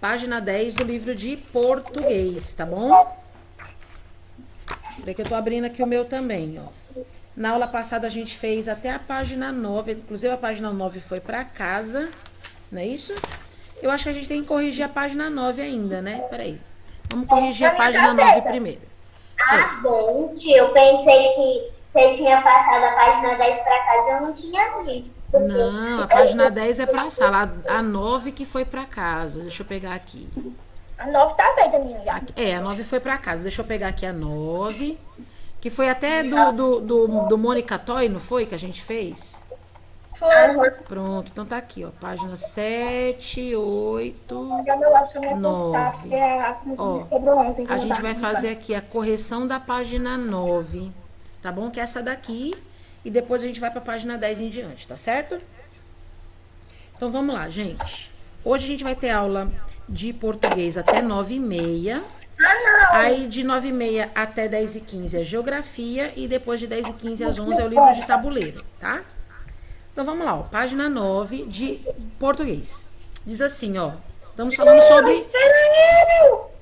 página 10 do livro de português, tá bom? Peraí que eu tô abrindo aqui o meu também, ó. Na aula passada a gente fez até a página 9, inclusive a página 9 foi pra casa, não é isso? Eu acho que a gente tem que corrigir a página 9 ainda, né? Peraí. Vamos corrigir a A minha página tá 9 certa. primeiro. É. Ah, bom, tio. Eu pensei que você tinha passado a página 10 para casa, eu não tinha visto. Porque Não, a página 10 é pra sala, a 9 que foi pra casa. Deixa eu pegar aqui. A 9 tá feita, minha já. É, a 9 foi pra casa. Deixa eu pegar aqui a 9. Que foi até do Mônica Toy, não foi? Que a gente fez? Foi. Pronto, então tá aqui, ó. Página 7, 8, Já meu lápis também cortar, 9. porque a Ó, quebrou ontem. a gente vai fazer aqui a correção da página 9. Tá bom? Que é essa daqui. E depois a gente vai pra página 10 em diante, tá certo? Então vamos lá, gente. Hoje a gente vai ter aula de português até 9h30. Aí de 9h30 até 10h15 é geografia. E depois de 10h15 às 11 é o livro de tabuleiro, tá? Então vamos lá, ó. Página 9 de português. Diz assim, ó. Estamos falando sobre.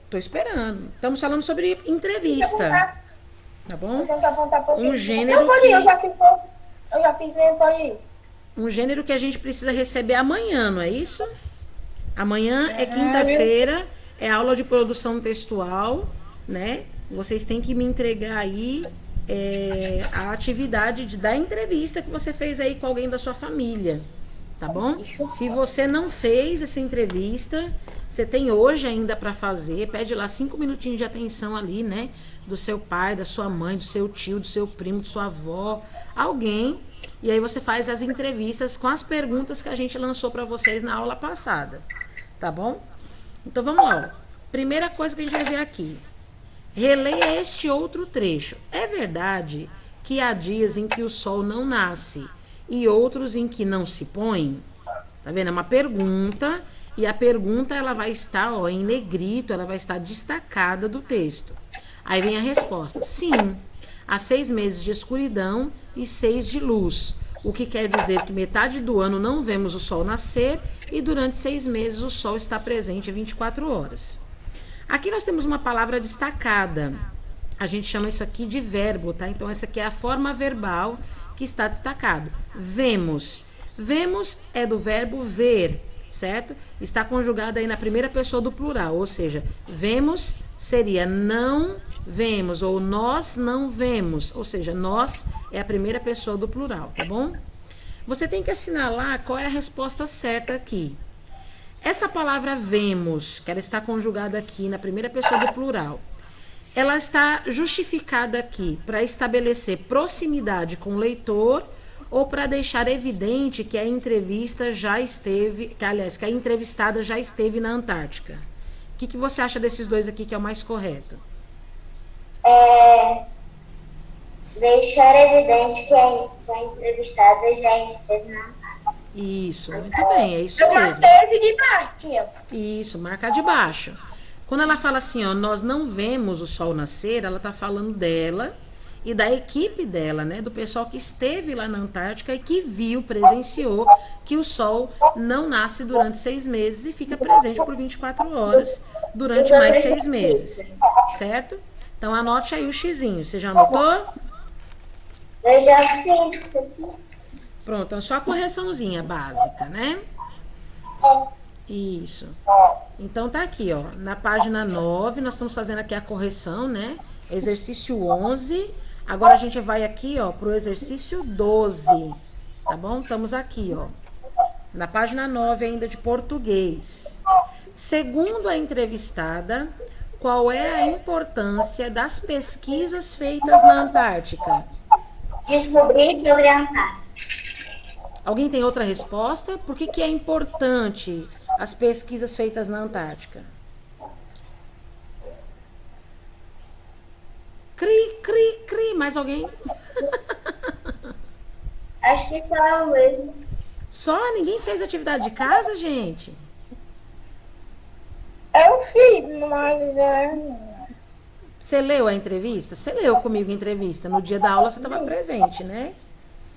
Tô esperando. Estamos falando sobre entrevista. Tá bom? Tentar apontar Um pouquinho. gênero Não, pode ir, que. eu já fiz mesmo, pode ir. Um gênero que a gente precisa receber amanhã, não é isso? Amanhã é quinta-feira, é aula de produção textual, né? Vocês têm que me entregar aí a atividade da entrevista que você fez aí com alguém da sua família, tá bom? Se você não fez essa entrevista, você tem hoje ainda para fazer, pede lá 5 minutinhos de atenção ali, né? Do seu pai, da sua mãe, do seu tio, do seu primo, de sua avó, alguém. E aí você faz as entrevistas com as perguntas que a gente lançou para vocês na aula passada, tá bom? Então vamos lá, ó. Primeira coisa que a gente vai ver aqui. Releia este outro trecho. É verdade que há dias em que o sol não nasce e outros em que não se põe? Tá vendo? É uma pergunta e a pergunta ela vai estar, ó, em negrito, ela vai estar destacada do texto. Aí vem a resposta. Sim, há 6 meses de escuridão e 6 de luz. O que quer dizer que metade do ano não vemos o sol nascer e durante 6 meses o sol está presente 24 horas. Aqui nós temos uma palavra destacada. A gente chama isso aqui de verbo, tá? Então essa aqui é a forma verbal que está destacado. Vemos. Vemos é do verbo ver, certo? Está conjugado aí na primeira pessoa do plural, ou seja, vemos seria não vemos ou nós não vemos, ou seja, nós é a primeira pessoa do plural, tá bom? Você tem que assinalar qual é a resposta certa aqui. Essa palavra vemos, que ela está conjugada aqui na primeira pessoa do plural, ela está justificada aqui para estabelecer proximidade com o leitor ou para deixar evidente que a entrevista já esteve, que a entrevistada já esteve na Antártica. O que você acha desses dois aqui que é o mais correto? deixar evidente que a entrevistada já esteve na. Isso, muito bem, é isso Eu mesmo. marquei esse de baixo, tia. Isso, marcar de baixo. Quando ela fala assim, ó, nós não vemos o sol nascer, ela tá falando dela e da equipe dela, né? Do pessoal que esteve lá na Antártica e que viu, presenciou que o sol não nasce durante 6 meses e fica presente por 24 horas durante mais 6 meses, certo? Então anote aí o xizinho. Você já anotou? Eu já fiz isso aqui. Pronto, então só a correçãozinha básica, né? Isso. Então tá aqui, ó, na página 9, nós estamos fazendo aqui a correção, né? Exercício 11. Agora a gente vai aqui, ó, pro exercício 12. Tá bom? Estamos aqui, ó, na página 9 ainda de português. Segundo a entrevistada, qual é a importância das pesquisas feitas na Antártica? Descobrir sobre a Antártica. Alguém tem outra resposta? Por que é importante as pesquisas feitas na Antártica? Cri, cri, cri. Mais alguém? Acho que só é o mesmo. Só? Ninguém fez atividade de casa, gente? Eu fiz, mas Você leu a entrevista? Você leu comigo a entrevista. No dia da aula você estava presente, né?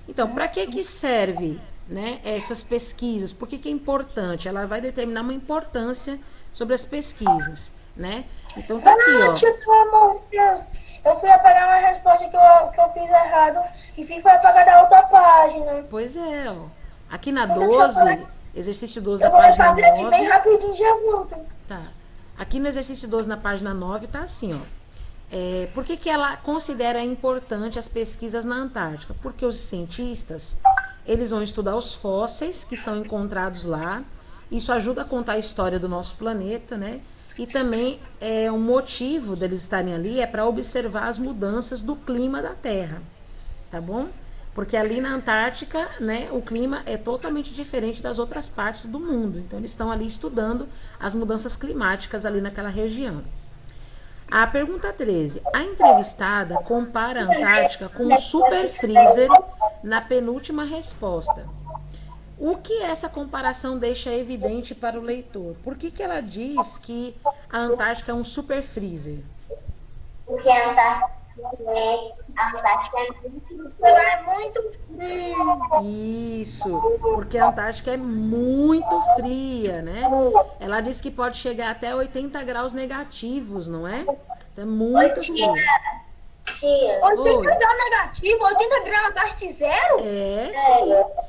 Então, para que serve, né, essas pesquisas? Por que é importante? Ela vai determinar uma importância sobre as pesquisas, né? Então tá aqui, ó. Tia, pelo amor de Deus. Eu fui apagar uma resposta que eu fiz errado e fui apagar da outra página. Pois é, ó. Aqui na Então, deixa eu 12, falar. exercício 12 Eu na vou página fazer aqui bem 9. rapidinho, já volto. Tá. Aqui no exercício 12 na página 9 tá assim, ó. Por que ela considera importante as pesquisas na Antártica? Porque os cientistas, eles vão estudar os fósseis que são encontrados lá. Isso ajuda a contar a história do nosso planeta, né? E também um motivo deles estarem ali é para observar as mudanças do clima da Terra, tá bom? Porque ali na Antártica, né, o clima é totalmente diferente das outras partes do mundo. Então eles estão ali estudando as mudanças climáticas ali naquela região. A pergunta 13. A entrevistada compara a Antártica com um super freezer na penúltima resposta. O que essa comparação deixa evidente para o leitor? Por que ela diz que a Antártica é um super freezer? Porque a Antártica é muito Ela é muito frio. Isso, porque a Antártica é muito fria, né? Ela diz que pode chegar até 80 graus negativos, não é? Então é muito tia. frio. Tia. 80 graus negativo, 80 graus abaixo de zero?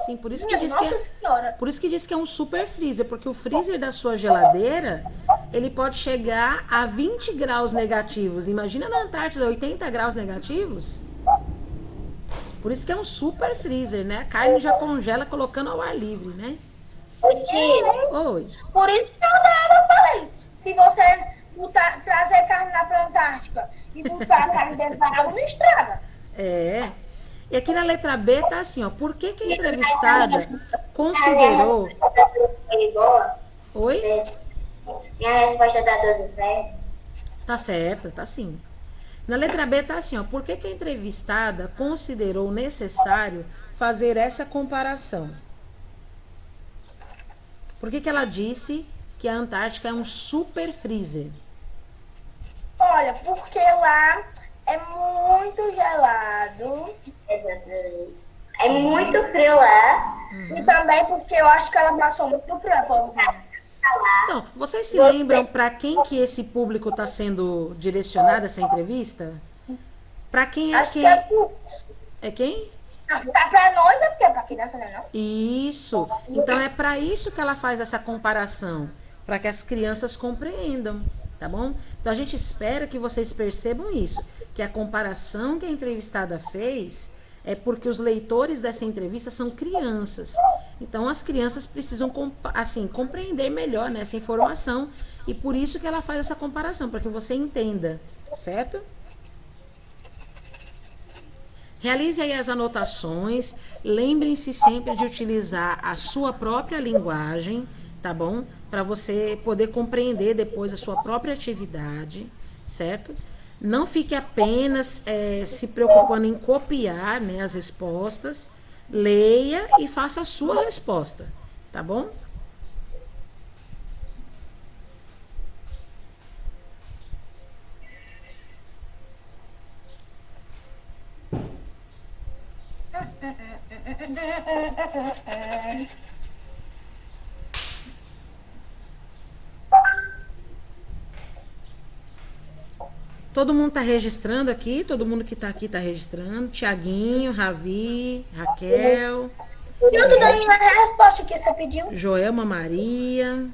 Sim, por isso que Minha diz Nossa Senhora. por isso que diz que é um super freezer, porque o freezer da sua geladeira, ele pode chegar a 20 graus negativos. Imagina na Antártida 80 graus negativos? Por isso que é um super freezer, né? A carne já congela colocando ao ar livre, né? Tia. Oi. Por isso que eu falei. Se você trazer carne lá pra Antártica e botar a carne dentro da água, não estraga. E aqui na letra B tá assim, ó. Por que a entrevistada considerou... Oi? Minha resposta tá tudo certo. Tá certo, tá sim. Na letra B tá assim, ó. Por que a entrevistada considerou necessário fazer essa comparação? Por que ela disse que a Antártica é um super freezer? Olha, porque lá é muito gelado. Exatamente. É muito frio lá. E também porque eu acho que ela passou muito frio, a povozinha. Então, vocês se lembram para quem que esse público está sendo direcionado, essa entrevista? Para quem é Acho quem? que é por... É quem? Se tá pra nós, é porque é pra criança, né, não? Isso. Então é para isso que ela faz essa comparação, para que as crianças compreendam, tá bom? Então a gente espera que vocês percebam isso, que a comparação que a entrevistada fez é porque os leitores dessa entrevista são crianças. Então as crianças precisam assim compreender melhor, né, essa informação, e por isso que ela faz essa comparação, para que você entenda, certo? Realize aí as anotações, lembrem-se sempre de utilizar a sua própria linguagem, tá bom? Para você poder compreender depois a sua própria atividade, certo? Não fique apenas se preocupando em copiar, né, as respostas, leia e faça a sua resposta, tá bom? Todo mundo tá registrando aqui, todo mundo que tá aqui tá registrando. Tiaguinho, Ravi, Raquel, E eu tô dando a resposta que você pediu. Joelma Maria.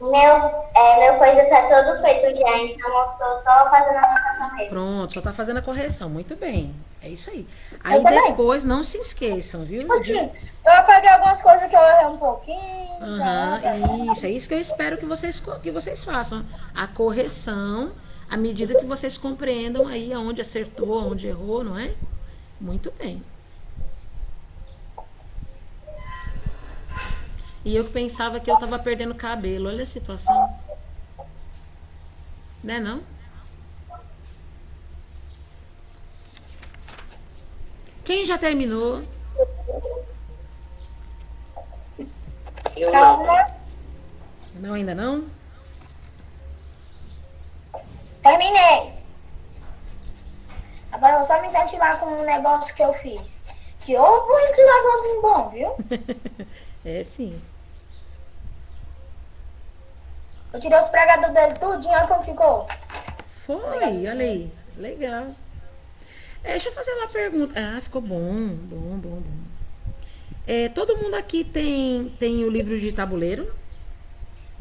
Meu coisa tá todo feito já, então eu tô só fazendo a anotação mesmo. Pronto, só tá fazendo a correção. Muito bem. É isso aí. Aí também. depois não se esqueçam, viu? Tipo assim, eu apaguei algumas coisas que eu errei um pouquinho. Isso, é isso que eu espero que vocês façam. A correção, à medida que vocês compreendam aí aonde acertou, aonde errou, não é? Muito bem. E eu que pensava que eu tava perdendo cabelo. Olha a situação. Né, não? Quem já terminou? Calma. Não, ainda não? Terminei. Agora eu vou só me ventilar com um negócio que eu fiz. Que eu vou ventiladorzinho bom, viu? É sim. Eu tirei os pregadores dele tudinho, olha como ficou. Foi, olha aí. Legal. Deixa eu fazer uma pergunta. Ah, ficou bom, bom, bom, bom. Todo mundo aqui tem o livro de tabuleiro?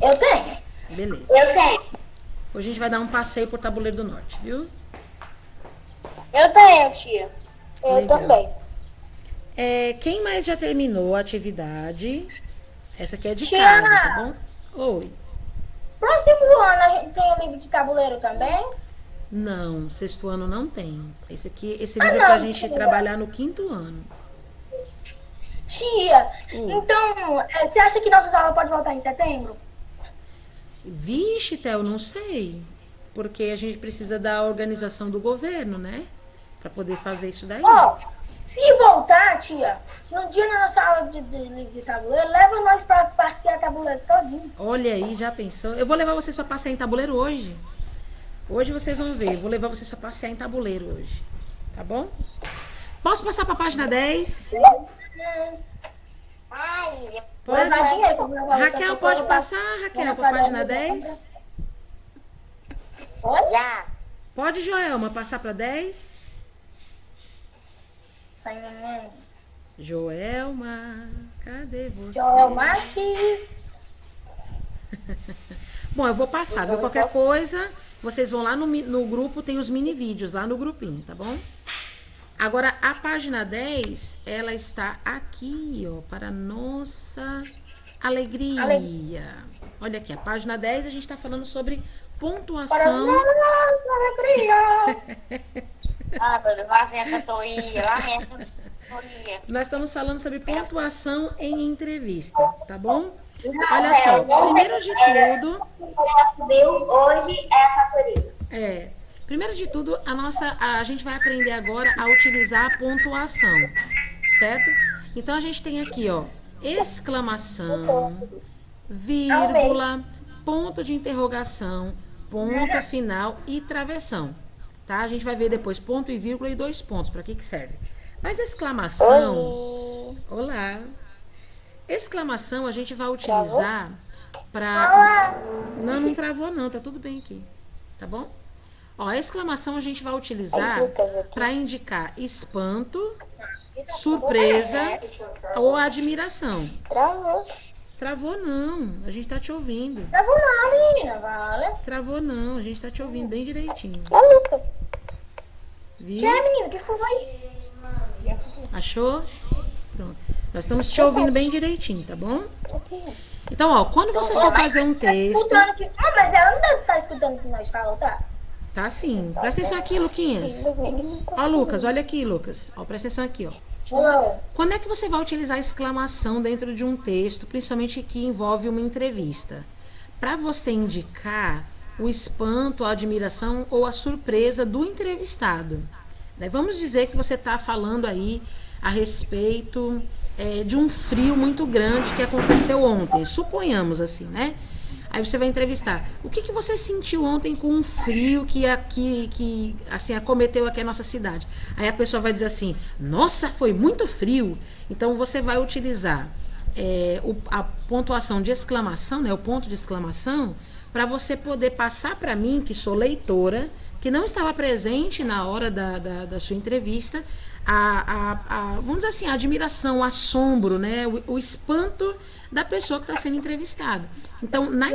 Eu tenho. Beleza. Eu tenho. Hoje a gente vai dar um passeio por Tabuleiro do Norte, viu? Eu tenho, tia. Eu Legal. também. Quem mais já terminou a atividade? Essa aqui é de Tia! casa, tá bom? Oi. Próximo ano a gente tem o livro de tabuleiro também? Não, sexto ano não tem. Esse livro é não, pra gente tia. trabalhar no quinto ano. Tia, então, você acha que nossas aulas podem voltar em setembro? Vixe, Theo, não sei. Porque a gente precisa da organização do governo, né? Pra poder fazer isso daí. Ó, se voltar, tia, no dia da nossa aula de livro de tabuleiro, leva nós pra passear tabuleiro todinho. Olha aí, já pensou? Eu vou levar vocês pra passear em tabuleiro hoje. Hoje vocês vão ver. Eu vou levar vocês pra passear em tabuleiro hoje. Tá bom? Posso passar pra página 10? Ai, Vou levar dinheiro pra levar Raquel, você pode pra- passar, Raquel, pra pra página dar- 10? Oi? já. Pode, Joelma, passar pra 10? Saindo. Joelma, cadê você? Joel Marques. Bom, eu vou passar, viu? Qualquer coisa, vocês vão lá no grupo, tem os mini vídeos lá no grupinho, tá bom? Agora, a página 10, ela está aqui, ó, para nossa alegria. Olha aqui, a página 10, a gente está falando sobre Para pontuação. nossa alegria. Ah, meu Deus, lá vem a cantoria, lá vem a cantoria. Nós estamos falando sobre pontuação em entrevista, tá bom? Olha só, primeiro de tudo, Viu? Hoje é a favorita. primeiro de tudo, a gente vai aprender agora a utilizar a pontuação, certo? Então a gente tem aqui, ó, exclamação, vírgula, ponto de interrogação, ponto final e travessão, tá? A gente vai ver depois ponto e vírgula e 2 pontos, para que serve. Mas exclamação, olá. Exclamação a gente vai utilizar para... Não travou não, tá tudo bem aqui, tá bom? Ó, a exclamação a gente vai utilizar para indicar espanto, surpresa ou admiração. Travou. Travou não, a gente tá te ouvindo. Travou não, menina, vale. Travou não, a gente tá te ouvindo bem direitinho. É Lucas. Viu? Que é, menina? Que foi? Achou? Pronto. Nós estamos te ouvindo bem direitinho, tá bom? Então, ó, quando você for fazer um texto... Escutando que... Ah, mas ela não deve estar escutando o que nós falamos, tá? Tá sim. Presta atenção aqui, Luquinhas. Ó, Lucas, olha aqui, Lucas. Ó, presta atenção aqui, ó. Não. Quando é que você vai utilizar a exclamação dentro de um texto, principalmente que envolve uma entrevista? Para você indicar o espanto, a admiração ou a surpresa do entrevistado. Né? Vamos dizer que você está falando aí a respeito de um frio muito grande que aconteceu ontem. Suponhamos assim, né? Aí você vai entrevistar. O que você sentiu ontem com um frio que assim, acometeu aqui a nossa cidade? Aí a pessoa vai dizer assim, nossa, foi muito frio. Então você vai utilizar a pontuação de exclamação, né, o ponto de exclamação, para você poder passar para mim, que sou leitora, que não estava presente na hora da sua entrevista, vamos dizer assim, a admiração, o assombro, né, o espanto da pessoa que está sendo entrevistada. Então, na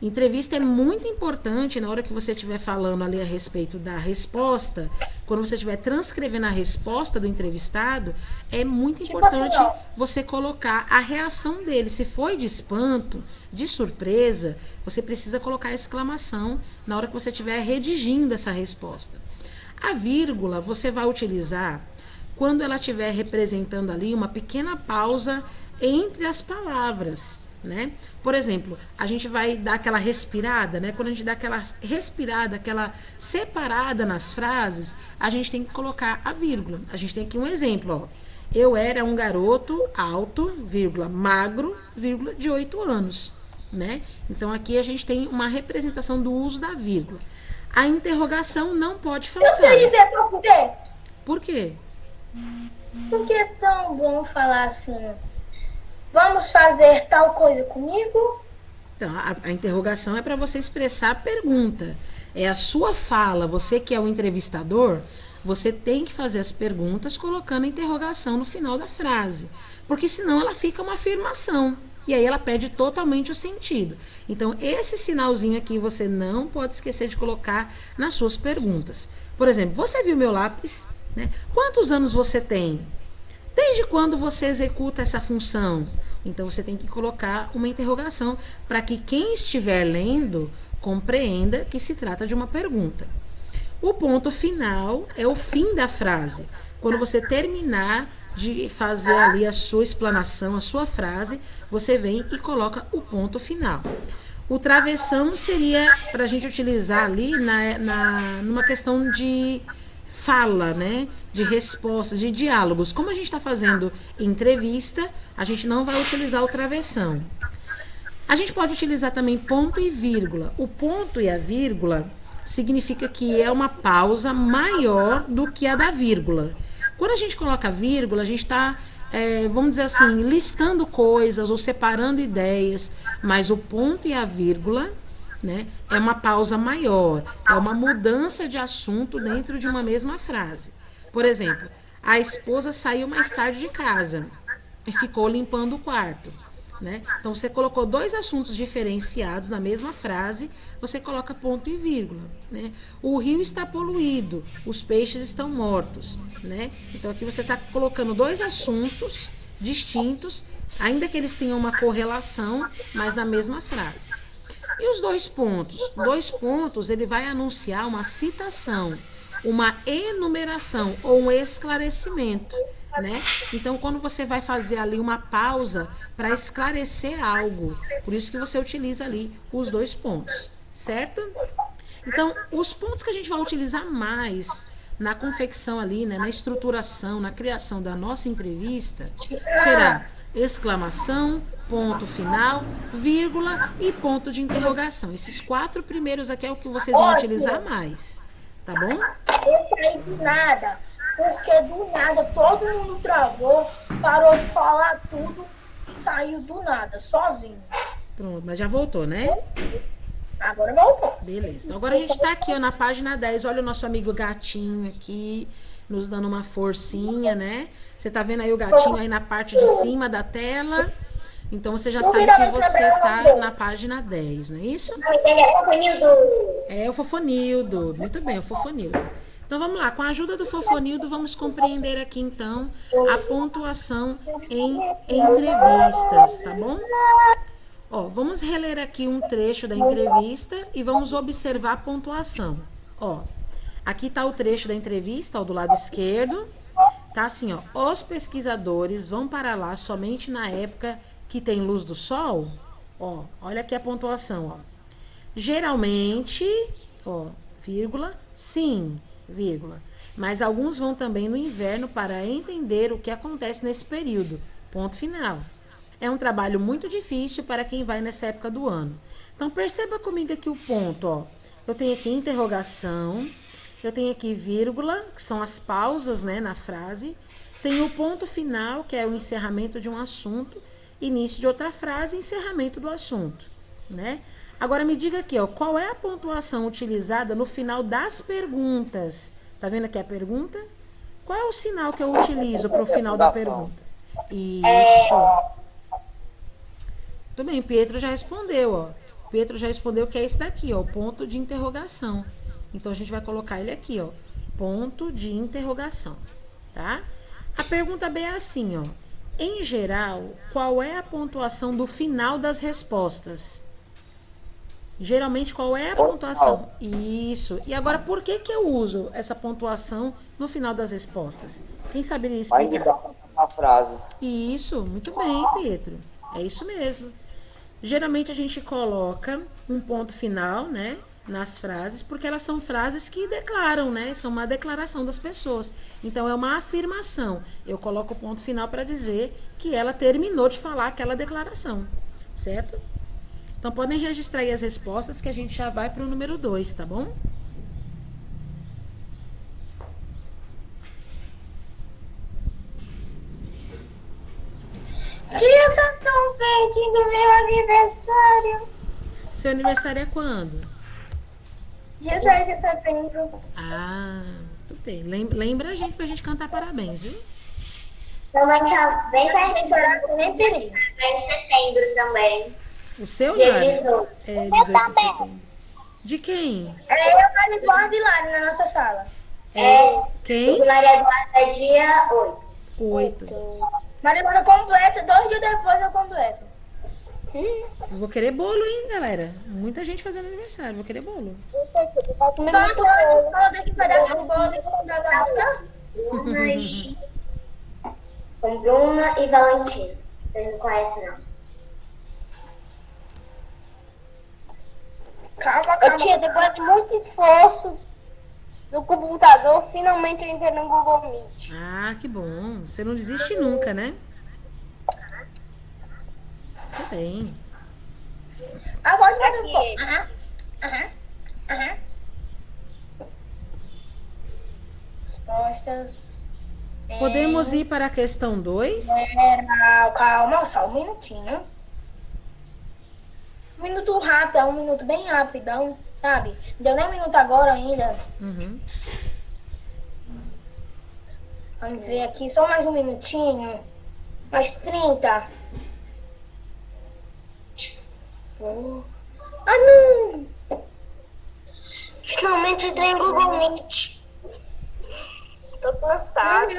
entrevista é muito importante, na hora que você estiver falando ali a respeito da resposta, quando você estiver transcrevendo a resposta do entrevistado, é muito importante você colocar a reação dele. Se foi de espanto, de surpresa, você precisa colocar a exclamação na hora que você estiver redigindo essa resposta. A vírgula você vai utilizar quando ela estiver representando ali uma pequena pausa entre as palavras, né? Por exemplo, a gente vai dar aquela respirada, né? Quando a gente dá aquela respirada, aquela separada nas frases, a gente tem que colocar a vírgula. A gente tem aqui um exemplo, ó. Eu era um garoto alto, vírgula, magro, vírgula, de 8 anos, né? Então aqui a gente tem uma representação do uso da vírgula. A interrogação não pode faltar. Eu sei dizer pra você. Por quê? Porque é tão bom falar assim, vamos fazer tal coisa comigo? Então, a interrogação é para você expressar a pergunta. É a sua fala. Você que é o entrevistador, você tem que fazer as perguntas colocando a interrogação no final da frase. Porque senão ela fica uma afirmação. E aí ela perde totalmente o sentido. Então, esse sinalzinho aqui você não pode esquecer de colocar nas suas perguntas. Por exemplo, você viu meu lápis? Né? Quantos anos você tem? Desde quando você executa essa função? Então, você tem que colocar uma interrogação para que quem estiver lendo compreenda que se trata de uma pergunta. O ponto final é o fim da frase. Quando você terminar de fazer ali a sua explanação, a sua frase, você vem e coloca o ponto final. O travessão seria para a gente utilizar ali numa questão de fala, né? De respostas, de diálogos. Como a gente está fazendo entrevista, a gente não vai utilizar o travessão. A gente pode utilizar também ponto e vírgula. O ponto e a vírgula significa que é uma pausa maior do que a da vírgula. Quando a gente coloca vírgula, a gente está, vamos dizer assim, listando coisas ou separando ideias, mas o ponto e a vírgula, né, é uma pausa maior, é uma mudança de assunto dentro de uma mesma frase. Por exemplo, a esposa saiu mais tarde de casa e ficou limpando o quarto. Né? Então, você colocou dois assuntos diferenciados na mesma frase, você coloca ponto e vírgula. Né? O rio está poluído, os peixes estão mortos. Né? Então, aqui você está colocando dois assuntos distintos, ainda que eles tenham uma correlação, mas na mesma frase. E os dois pontos? Dois pontos, ele vai anunciar uma citação, uma enumeração ou um esclarecimento, né? Então, quando você vai fazer ali uma pausa para esclarecer algo, por isso que você utiliza ali os dois pontos, certo? Então, os pontos que a gente vai utilizar mais na confecção ali, né, na estruturação, na criação da nossa entrevista, será exclamação, ponto final, vírgula e ponto de interrogação. Esses 4 primeiros aqui é o que vocês vão utilizar mais, tá bom? Esse aí do nada, porque do nada todo mundo travou, parou de falar tudo, saiu do nada, sozinho. Pronto, mas já voltou, né? Agora voltou. Beleza. Então agora a gente tá aqui, ó, na página 10. Olha o nosso amigo gatinho aqui, nos dando uma forcinha, né? Você tá vendo aí o gatinho aí na parte de cima da tela? Então você já sabe que você tá na página 10, não é isso? É o Fofonildo. Muito bem, o Fofonildo. Então vamos lá, com a ajuda do Fofonildo, vamos compreender aqui então a pontuação em entrevistas, tá bom? Ó, vamos reler aqui um trecho da entrevista e vamos observar a pontuação. Ó, aqui tá o trecho da entrevista, ó, do lado esquerdo. Tá assim, ó, os pesquisadores vão para lá somente na época que tem luz do sol. Ó, olha aqui a pontuação, ó. Geralmente, ó, vírgula, sim, vírgula. Mas alguns vão também no inverno para entender o que acontece nesse período. Ponto final. É um trabalho muito difícil para quem vai nessa época do ano. Então, perceba comigo aqui o ponto, ó. Eu tenho aqui interrogação, eu tenho aqui vírgula, que são as pausas, né, na frase. Tenho o ponto final, que é o encerramento de um assunto, início de outra frase, encerramento do assunto, né? Agora me diga aqui, ó, qual é a pontuação utilizada no final das perguntas? Tá vendo aqui a pergunta? Qual é o sinal que eu utilizo para o final da pergunta? Isso. Tudo bem, Pietro já respondeu, ó. Pietro já respondeu que é esse daqui, ó, o ponto de interrogação. Então, a gente vai colocar ele aqui, ó, ponto de interrogação, tá? A pergunta B é assim, ó. Em geral, qual é a pontuação do final das respostas? Geralmente, qual é a pontuação? Isso. E agora, por que que eu uso essa pontuação no final das respostas? Quem saberia explicar? A frase. Isso, muito bem, Pietro. É isso mesmo. Geralmente a gente coloca um ponto final, né, nas frases, porque elas são frases que declaram, né, são uma declaração das pessoas. Então é uma afirmação. Eu coloco o ponto final para dizer que ela terminou de falar aquela declaração, certo? Então podem registrar aí as respostas que a gente já vai para o número 2, tá bom? Dia tá tão verde do meu aniversário. Seu aniversário é quando? Dia 10 de setembro. Ah, tudo bem. Lembra a gente pra gente cantar parabéns, viu? Também tá bem Tem pertinho. horário nem perigo. É em setembro também. O seu, Dia Lara? 18. É 18 de setembro. De quem? É eu, Maria Eduarda e Lari na nossa sala. É. Quem? O Maria Eduarda é dia 8. 8. Maria Eduarda completa, 2 dias depois eu completo. Eu vou querer bolo, hein, galera? Muita gente fazendo aniversário. Vou querer bolo. Então agora fala daqui pedaço de bolo e comprar pra buscar. Com Bruna e Valentina. Vocês não conhecem, não. Calma, Ô, tia, depois de muito esforço no computador, finalmente eu entrei no Google Meet. Ah, que bom. Você não desiste nunca, né? Tudo bem. Agora fazer um pouco. Aham. Respostas. Podemos ir para a questão 2? Geral. Calma, só um minutinho. Um minuto rápido, é um minuto bem rapidão, sabe? Não deu nem um minuto agora ainda. Uhum. Vamos ver aqui, só mais um minutinho. Mais 30. Ah, não! Finalmente entrei no Google Meet. Tô cansada.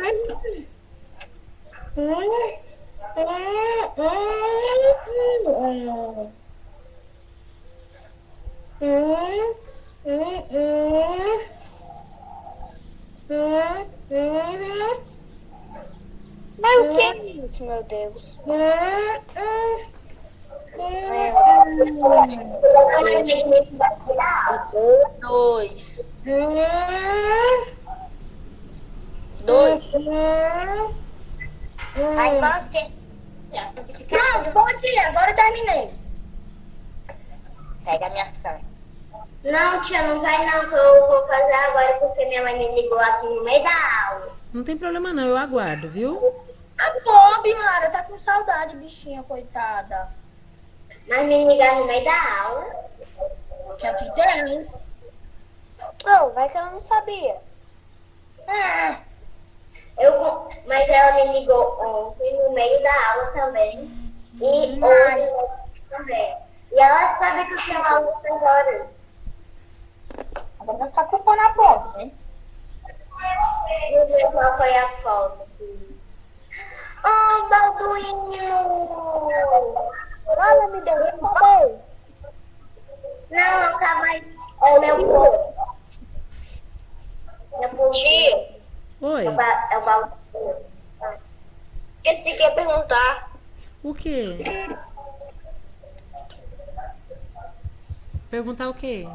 Mas o que é isso, meu Deus? Dois. Aí fala o quê? Pronto, pode ir, agora eu terminei. Pega a minha senha. Não, tia, não vai não, que eu vou fazer agora porque minha mãe me ligou aqui no meio da aula. Não tem problema não, eu aguardo, viu? A Bob, Lara, tá com saudade, bichinha, coitada. Mas me ligaram no meio da aula. Que aqui tem. Não, vai que ela não sabia. Ah, Mas ela me ligou ontem no meio da aula também. E hoje também. E ela sabe que eu tenho aula às horas. agora vai ficar culpando a Bob, né? Vou ver qual foi a foto. Oh, Balduinho! Olha, me deu um beijo. Não, tava aí. É o meu povo. Meu povo. Tia, Oi. É o Balduinho. esqueci que ia perguntar. O quê? Perguntar o quê?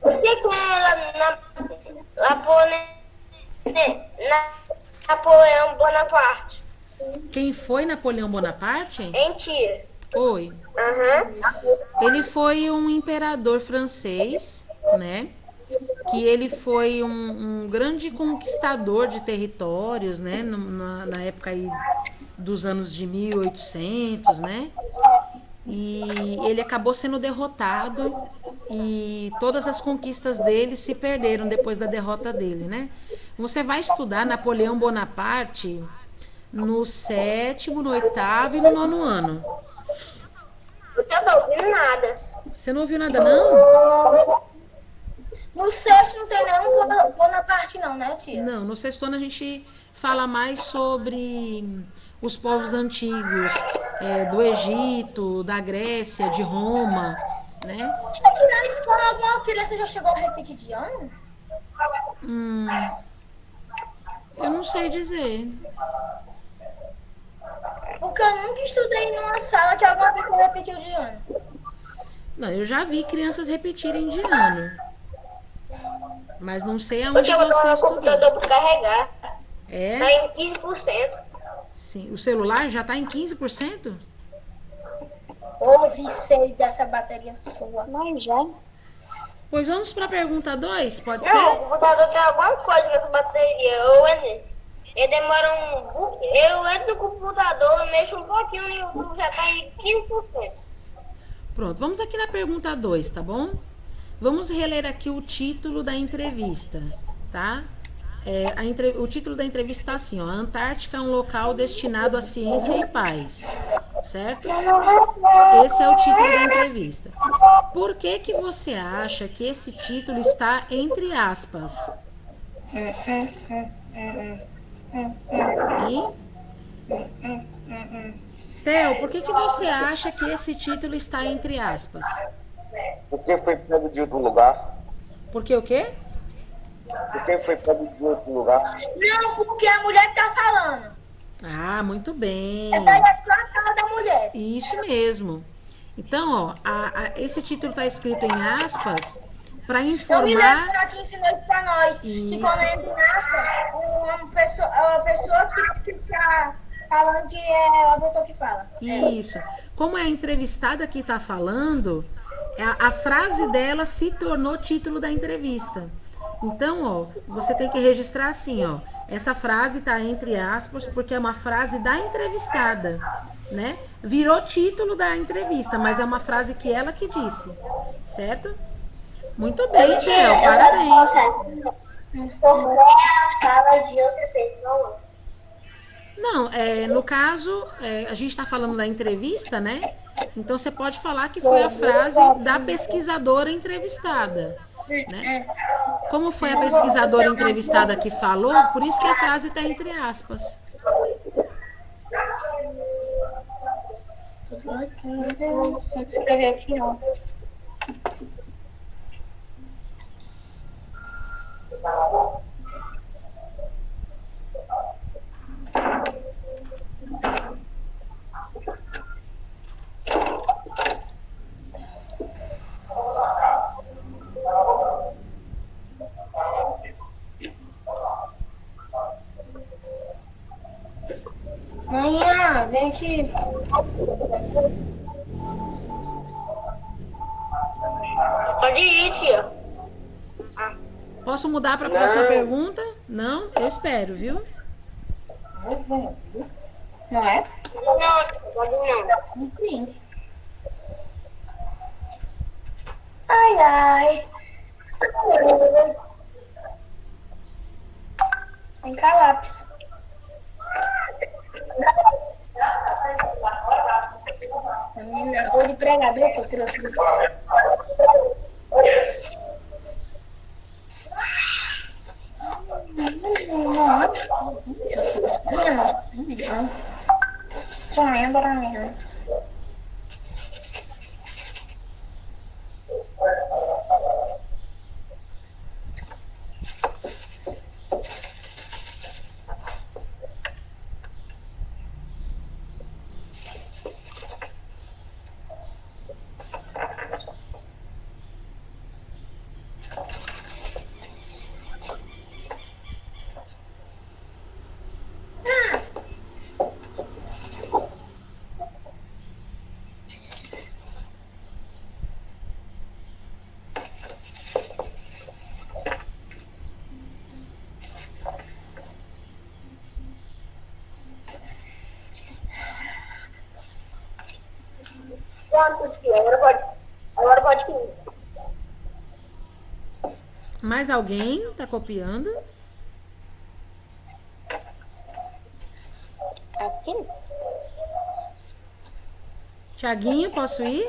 Por que Napoleão Bonaparte? Quem foi Napoleão Bonaparte? Hein, tia? Oi. Ele foi um imperador francês, né? Que ele foi um grande conquistador de territórios, né? Na época aí dos anos de 1800, né? E ele acabou sendo derrotado e todas as conquistas dele se perderam depois da derrota dele, né? Você vai estudar Napoleão Bonaparte no 7º, no 8º e no 9º ano. Eu não tô ouvindo nada. Você não ouviu nada, não? No sexto não tem nenhum Bonaparte não, né, tia? Não, no 6º ano a gente fala mais sobre os povos antigos, do Egito, da Grécia, de Roma, né? Aqui na escola alguma criança já chegou a repetir de ano? Eu não sei dizer. Porque eu nunca estudei numa sala que alguma pessoa repetiu de ano. Não, eu já vi crianças repetirem de ano. Mas não sei Eu aonde tinha botado você meu estudou. computador pra carregar. É? Tá em 15%. Sim. O celular já tá em 15%? Ô, vicei dessa bateria sua. Mas já. Pois vamos pra pergunta 2, pode Não, ser? o computador tem alguma coisa com essa bateria. Ele demora um pouco. Eu entro no computador, mexo um pouquinho no YouTube, já tá em 15%. Pronto, vamos aqui na pergunta 2, tá bom? Vamos reler aqui o título da entrevista, tá? O título da entrevista está assim, ó. A Antártica é um local destinado à ciência e paz, certo? Esse é o título da entrevista. Por que que você acha que esse título está entre aspas? Hein? Theo, por que que você acha que esse título está entre aspas? Porque foi pego de outro lugar. Porque o quê? Porque foi pego de outro lugar. Não, porque a mulher tá falando. Ah, muito bem. Essa aí é só a fala da mulher. Isso mesmo. Então, ó, esse título está escrito em aspas para Eu me lembro informar. que ela te ensinou isso pra nós. Que Isso. quando entra em aspas, uma pessoa que fica falando que é uma pessoa que fala. Isso. Como é a entrevistada que está falando, a frase dela se tornou título da entrevista. Então, ó, você tem que registrar assim, ó. Essa frase está entre aspas porque é uma frase da entrevistada, né? Virou título da entrevista, mas é uma frase que ela que disse, certo? Muito bem, Theo, parabéns. Porque a fala de outra pessoa. Não, no caso, a gente está falando da entrevista, né? Então você pode falar que foi a frase da pesquisadora entrevistada, né? Como foi a pesquisadora entrevistada que falou, por isso que a frase está entre aspas. Vou escrever aqui, ó. Manhã, vem aqui. Pode ir, tia. Posso mudar para a próxima pergunta? Não? Eu espero, viu? Não é? Não, pode não. Sim. Ai, ai. Vem cá, lápis. A menina rua de pregador que eu trouxe. Comendo pra mim. Pronto, tia. Agora pode ir. Mais alguém está copiando? Aqui? Tiaguinho, posso ir?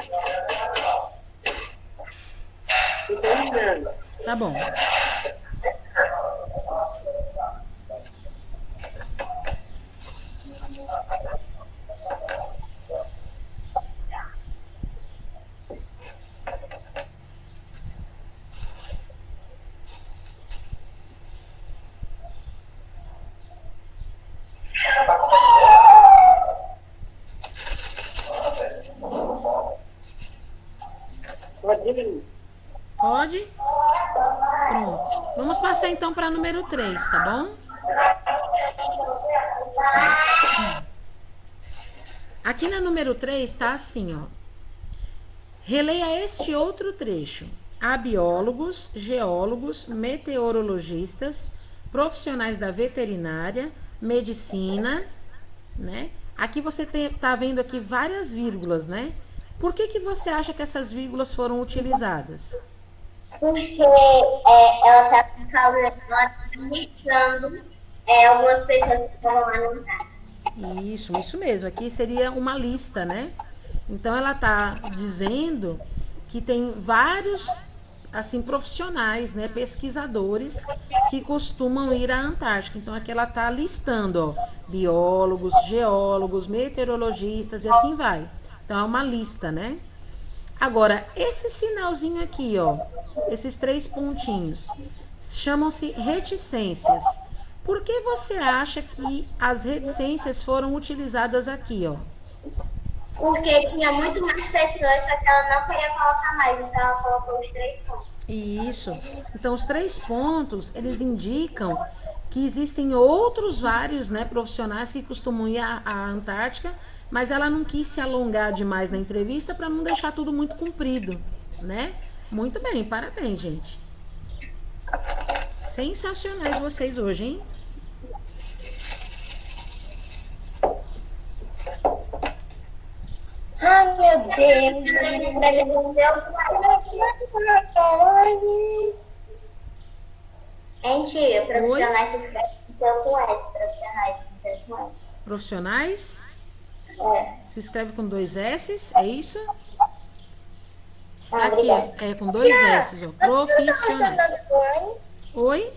Tá bom. Pode? Pronto. Vamos passar então para número 3, tá bom? Aqui na número 3 tá assim, ó. Releia este outro trecho. Há biólogos, geólogos, meteorologistas, profissionais da veterinária, medicina, né? Aqui você tá vendo aqui várias vírgulas, né? Por que você acha que essas vírgulas foram utilizadas? Porque ela tá causando, ela tá listando algumas pessoas que estavam lá no lugar. Isso mesmo. Aqui seria uma lista, né? Então ela tá dizendo que tem vários assim profissionais, né, pesquisadores que costumam ir à Antártica. Então aqui ela tá listando, ó, biólogos, geólogos, meteorologistas e assim vai. Então é uma lista, né? Agora, esse sinalzinho aqui, ó, esses 3 pontinhos, chamam-se reticências. Por que você acha que as reticências foram utilizadas aqui, ó? Porque tinha muito mais pessoas, só que ela não queria colocar mais, então ela colocou os 3 pontos. Isso. Então, os 3 pontos, eles indicam que existem outros vários, né, profissionais que costumam ir à Antártica, mas ela não quis se alongar demais na entrevista para não deixar tudo muito comprido, né? Muito bem, parabéns, gente. Sensacionais vocês hoje, hein? Ai, meu Deus. Você escreve com Deus, hein, tia? Profissionais se escreve com seu com S. Profissionais com seu com S. Profissionais É. se escreve com 2 S, é isso? Ah, Aqui, obrigada. ó, é com 2 S, ó. A senhora tá gostando Profissionais. das online? Oi?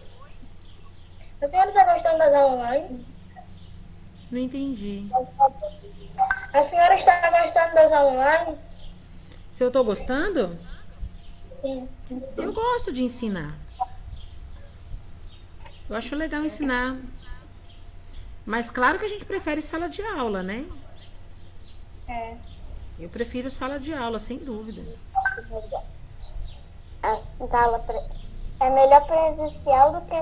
A senhora tá gostando das online? Não entendi. A senhora está gostando das online? Se eu tô gostando? Sim. Eu gosto de ensinar. Eu acho legal ensinar. Mas claro que a gente prefere sala de aula, né? É. Eu prefiro sala de aula, sem dúvida. É melhor presencial do que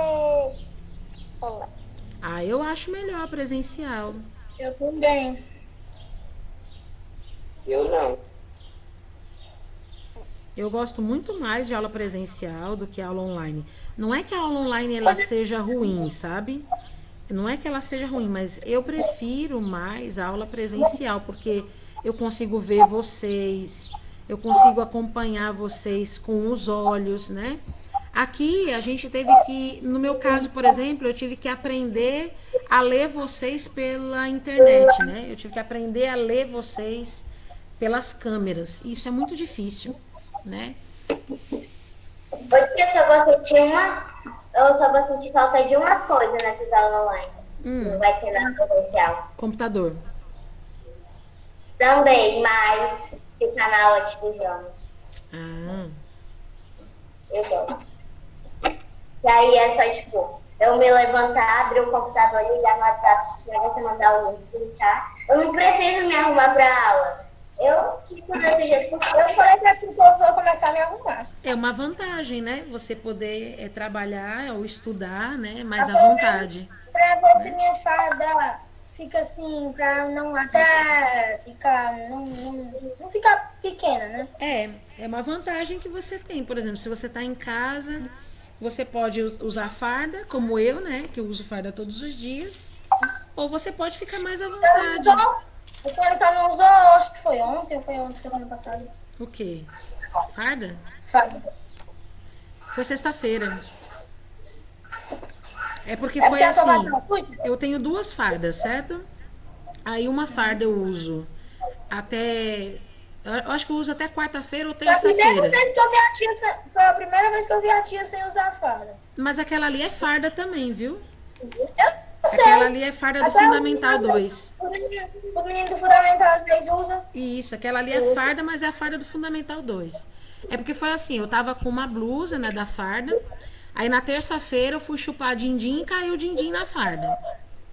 online. Ah, eu acho melhor presencial. Eu também. Eu não. Eu gosto muito mais de aula presencial do que aula online. Não é que a aula online ela seja ruim, sabe? Não é que ela seja ruim, mas eu prefiro mais a aula presencial, porque eu consigo ver vocês, eu consigo acompanhar vocês com os olhos, né? Aqui a gente teve que, no meu caso, por exemplo, eu tive que aprender a ler vocês pela internet, né? Eu tive que aprender a ler vocês pelas câmeras. Isso é muito difícil, né? Hoje eu só vou sentir falta de uma coisa nessas aulas online. Não vai ter nada presencial. Computador. Também, mas ficar na aula de pijama. Ah, Eu gosto. E aí é só, tipo, eu me levantar, abrir o computador, ligar no WhatsApp, se você mandar o link, clicar. Eu não preciso me arrumar pra aula. Eu fico desse jeito porque Eu falei pra ti que eu vou começar a me arrumar. é uma vantagem, né? Você poder trabalhar ou estudar, né? Mais à vontade. Pra ver se minha farda fica assim, pra não até ficar, não ficar pequena, né? É uma vantagem que você tem. Por exemplo, se você está em casa, você pode usar farda, como eu, né? Que eu uso farda todos os dias. Ou você pode ficar mais à vontade. O Cone só não usou, acho que foi ontem, ou foi ontem, semana passada. O quê? Farda? Farda. Foi sexta-feira. É porque É foi porque a sua assim. farda não cuida? Eu tenho 2 fardas, certo? Aí uma farda eu uso até. Eu acho que eu uso até quarta-feira ou Foi a primeira terça-feira. vez que eu vi a tia sem, foi a primeira vez que eu vi a tia sem usar farda. Mas aquela ali é farda também, viu? Eu sei. Aquela ali é farda do Até Fundamental 2. Os meninos do Fundamental às vezes usam. Isso, aquela ali é farda, mas é a farda do Fundamental 2. É porque foi assim, eu tava com uma blusa, né, da farda. Aí na terça-feira eu fui chupar din-din e caiu din-din na farda,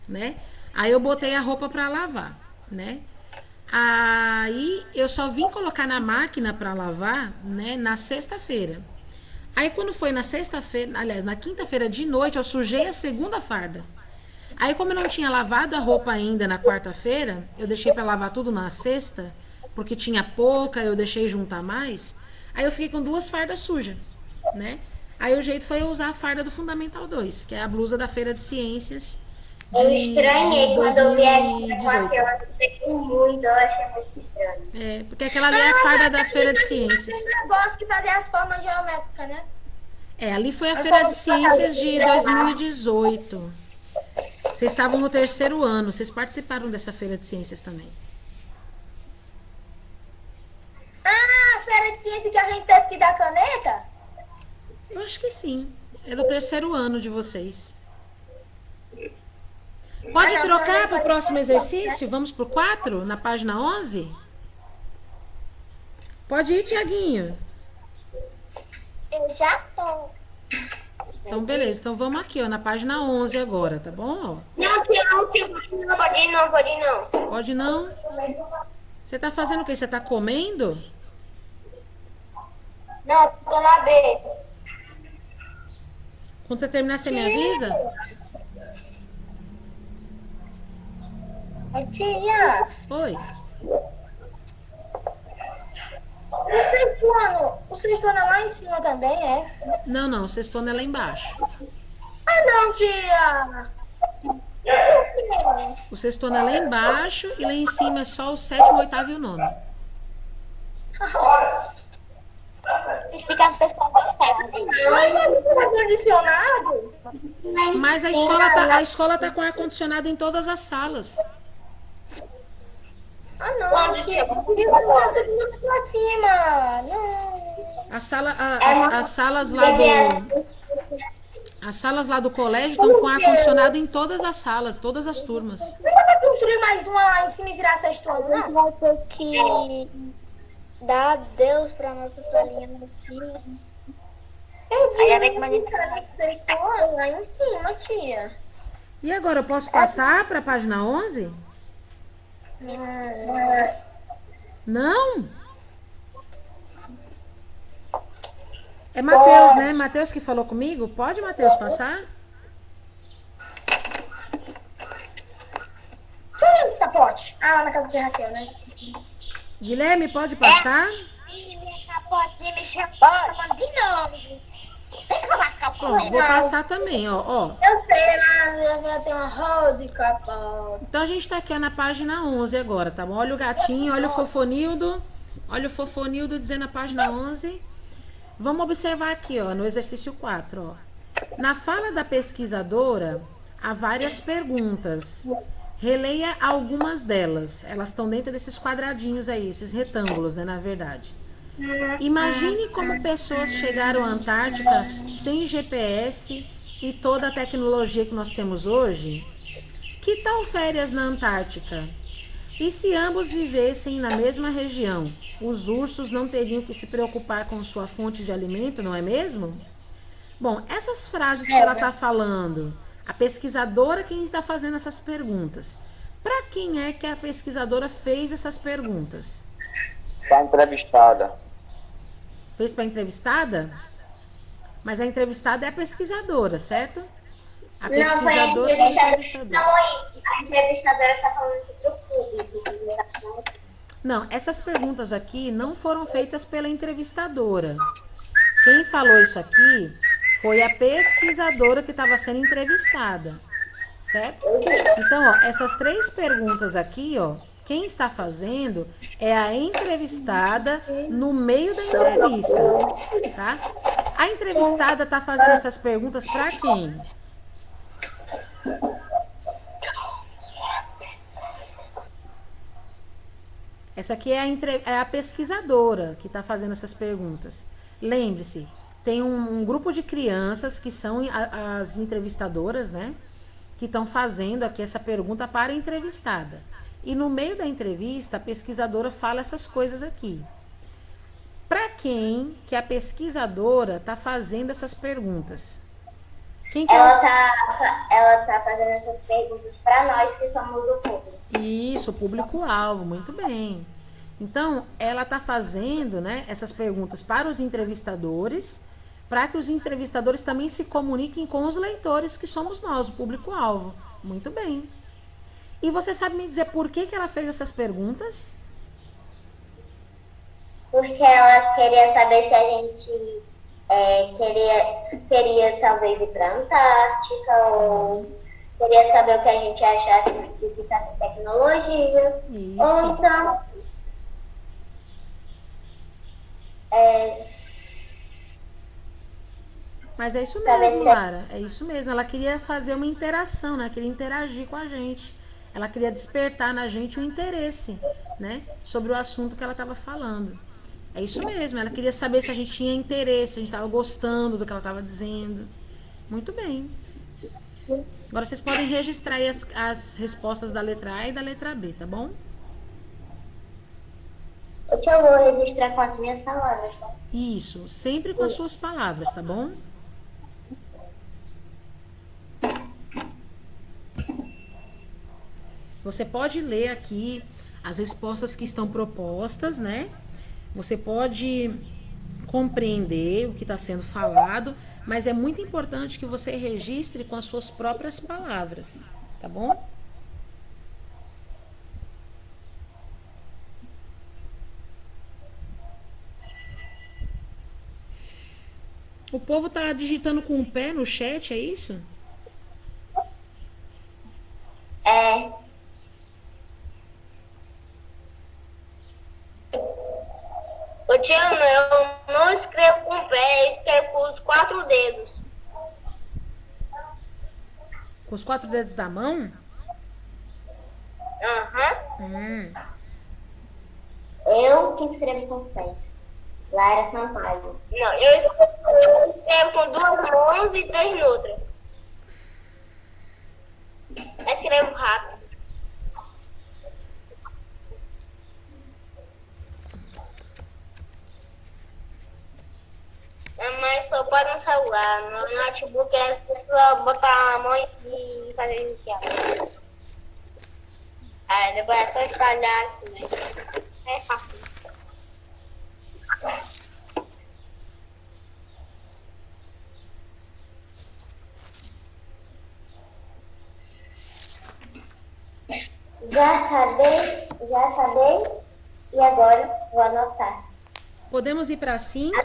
né? Aí eu botei a roupa pra lavar, né? Aí eu só vim colocar na máquina pra lavar, né, na sexta-feira. Aí quando foi na sexta-feira, aliás, na quinta-feira de noite, eu sujei a segunda farda. Aí como eu não tinha lavado a roupa ainda na quarta-feira, eu deixei pra lavar tudo na sexta, porque tinha pouca, eu deixei juntar mais. Aí eu fiquei com 2 fardas sujas, né? Aí o jeito foi eu usar a farda do Fundamental 2, que é a blusa da Feira de Ciências, Eu estranhei quando eu vi a dica com 2018. aquela, eu fiquei muito, eu achei muito estranho. É, porque aquela ali é a farda da Feira de Ciências. Aquele negócio que fazia as formas geométricas, né? É, ali foi a Feira de Ciências de 2018. Vocês estavam no terceiro ano, vocês participaram dessa Feira de Ciências também. Ah, a feira de ciência que a gente teve que dar caneta? Eu acho que sim. É do terceiro ano de vocês. Pode trocar para o próximo exercício? Vamos para o 4, na página 11? Pode ir, Tiaguinho. Eu já tô. Então, beleza. Então, vamos aqui, ó, na página 11 agora, tá bom? Não, pode ir não, pode ir não. Ó, pode não? Você tá fazendo o quê? Você tá comendo? Não, tô na B. Quando você terminar, você me avisa? Ô, tia, Oi. o sexto ano é lá em cima também, é? Não, não. Sextona é lá embaixo. Ah, não, tia. Por quê? O sextona é lá embaixo e lá em cima é só o sétimo, oitavo e o nono. Tem que ficar no pessoal da tarde. Ai, mas não tem ar-condicionado? Mas a escola tá com ar-condicionado em todas as salas. Ah, não, tia. Eu não tá subindo pra cima. Não. As salas lá do. As salas lá do colégio estão com ar-condicionado em todas as salas, todas as turmas. Não dá pra construir mais uma lá em cima e virar sexto ano, não? Vai ter que dar adeus pra nossa salinha no fim. Eu Aí vi vem que que sexto ano lá em cima, tia. E agora eu posso passar para a página 11? Não? É Matheus, né? Matheus que falou comigo? Pode, Matheus, passar? Onde está pote? Ah, na casa de Raquel, né? Guilherme, pode passar? Pode me chamar de novo. Tem que falar com Pronto, vou passar também, ó. Eu sei, lá tem uma roda de capote. Então a gente tá aqui ó, na página 11 agora, tá bom? Olha o gatinho, olha o Fofonildo. Olha o Fofonildo dizendo a página 11. Vamos observar aqui, ó, no exercício 4, ó. Na fala da pesquisadora, há várias perguntas. Releia algumas delas. Elas estão dentro desses quadradinhos aí, esses retângulos, né, na verdade. Imagine como pessoas chegaram à Antártica sem GPS e toda a tecnologia que nós temos hoje. Que tal férias na Antártica? E se ambos vivessem na mesma região, os ursos não teriam que se preocupar com sua fonte de alimento, não é mesmo? Bom, essas frases que ela está falando, a pesquisadora quem está fazendo essas perguntas. Para quem é que a pesquisadora fez essas perguntas? Tá entrevistada. Fez para a entrevistada? Mas a entrevistada é a pesquisadora, certo? A Não, foi a pesquisadora é a entrevistadora. entrevistadora. Não, isso. A entrevistadora está falando sobre o público. Não, essas perguntas aqui não foram feitas pela entrevistadora. Quem falou isso aqui foi a pesquisadora que estava sendo entrevistada, certo? Então, ó, essas 3 perguntas aqui, ó, quem está fazendo é a entrevistada no meio da entrevista, tá? A entrevistada está fazendo essas perguntas para quem? Essa aqui é a pesquisadora que está fazendo essas perguntas. Lembre-se, tem um grupo de crianças que são as entrevistadoras, né? Que estão fazendo aqui essa pergunta para a entrevistada. E no meio da entrevista, a pesquisadora fala essas coisas aqui. Para quem que a pesquisadora está fazendo essas perguntas? Quem que Ela tá fazendo essas perguntas para nós que somos do público. Isso, público-alvo, muito bem. Então, ela está fazendo, né, essas perguntas para os entrevistadores, para que os entrevistadores também se comuniquem com os leitores, que somos nós, o público-alvo. Muito bem. E você sabe me dizer por que ela fez essas perguntas? Porque ela queria saber se a gente queria talvez ir para a Antártica ou Queria saber o que a gente achasse de ficar com tecnologia. Isso. Ou então, é, Mas é isso saber mesmo, se Lara. É isso mesmo. Ela queria fazer uma interação, né? Queria interagir com a gente. Ela queria despertar na gente o interesse, né? Sobre o assunto que ela estava falando. É isso mesmo. Ela queria saber se a gente tinha interesse, se a gente estava gostando do que ela estava dizendo. Muito bem. Agora vocês podem registrar aí as respostas da letra A e da letra B, tá bom? eu vou registrar com as minhas palavras, tá? Isso. Sempre com as suas palavras, tá bom? Você pode ler aqui as respostas que estão propostas, né? Você pode compreender o que está sendo falado, mas é muito importante que você registre com as suas próprias palavras, tá bom? O povo tá digitando com o pé no chat, é isso? É, Ô, Tiana, eu não escrevo com o pé, eu escrevo com os 4 dedos. Com os 4 dedos da mão? Aham. eu que escrevo com os pés. Lara Sampaio. Não, eu escrevo com 2 mãos e 3 noutras. Eu escrevo rápido. Mas só pode no celular. No notebook é só botar a mão e fazer inicial. Aí depois é só espalhar assim, né? É fácil. Já acabei, já acabei. E agora vou anotar. Podemos ir para 5?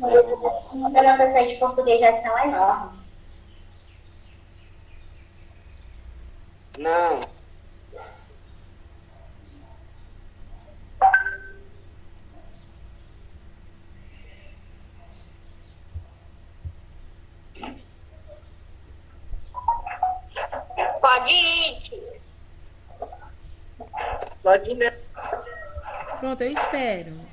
As anotações de português já estão enormes. Não. Pode ir, tio. Pode ir, né? Pronto, eu espero.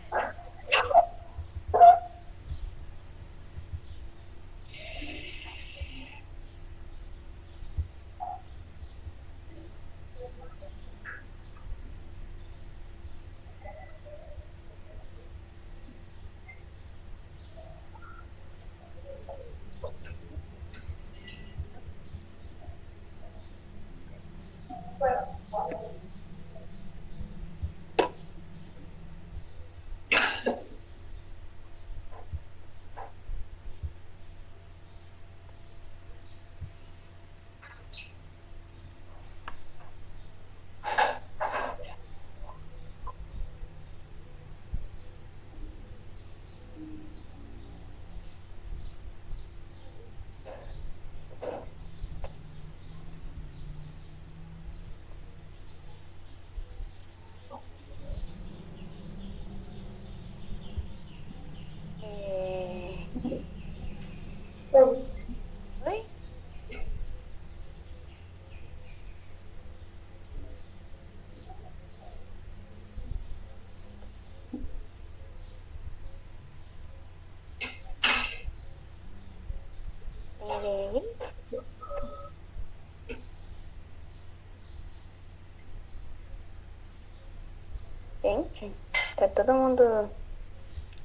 Oi? Peraí. Gente, tá todo mundo Tá